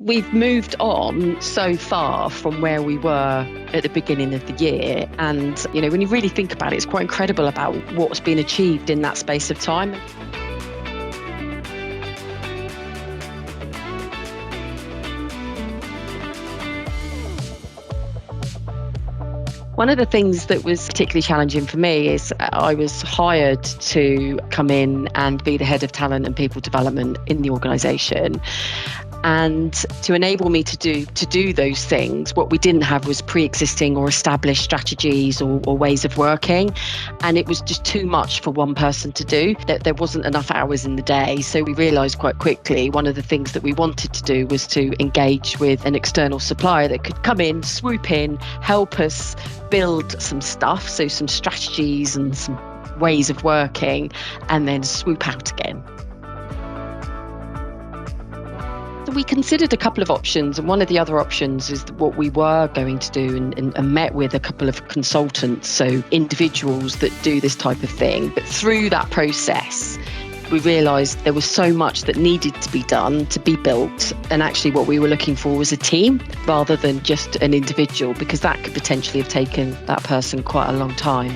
We've moved on so far from where we were at the beginning of the year. And, when you really think about it, it's quite incredible about what's been achieved in that space of time. One of the things that was particularly challenging for me is I was hired to come in and be the head of talent and people development in the organisation. And to enable me to do those things, what we didn't have was pre-existing or established strategies or ways of working. And it was just too much for one person to do. There wasn't enough hours in the day. So we realised quite quickly one of the things that we wanted to do was to engage with an external supplier that could come in, swoop in, help us build some stuff, so some strategies and some ways of working, and then swoop out again. We considered a couple of options, and one of the other options is what we were going to do and met with a couple of consultants, so individuals that do this type of thing. But through that process, we realised there was so much that needed to be done, to be built, and actually what we were looking for was a team rather than just an individual, because that could potentially have taken that person quite a long time.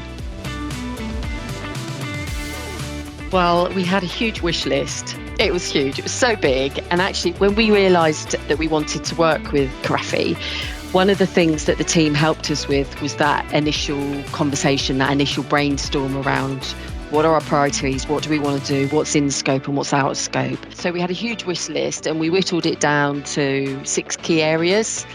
Well, we had a huge wish list. It was huge. It was so big. And actually, when we realised that we wanted to work with Caraffi, one of the things that the team helped us with was that initial conversation, that initial brainstorm around what are our priorities, what do we want to do, what's in scope and what's out of scope. So we had a huge wish list and we whittled it down to 6 key areas.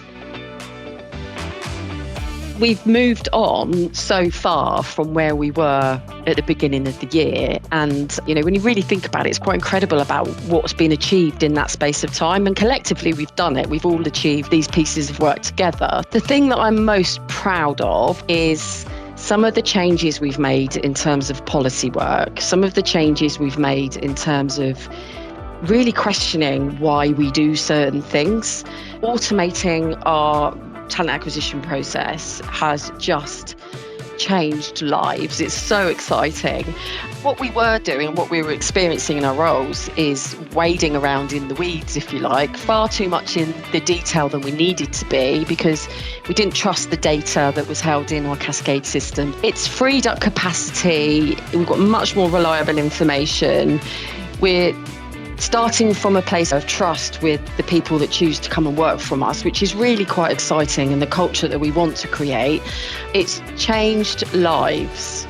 We've moved on so far from where we were at the beginning of the year. And, when you really think about it, it's quite incredible about what's been achieved in that space of time. And collectively, we've done it. We've all achieved these pieces of work together. The thing that I'm most proud of is some of the changes we've made in terms of policy work, some of the changes we've made in terms of really questioning why we do certain things. Automating our talent acquisition process has just changed lives. It's so exciting. What we were doing and what we were experiencing in our roles is wading around in the weeds, if you like, far too much in the detail than we needed to be because we didn't trust the data that was held in our cascade system. It's freed up capacity. We've got much more reliable information. We're starting from a place of trust with the people that choose to come and work from us, which is really quite exciting, and the culture that we want to create. It's changed lives.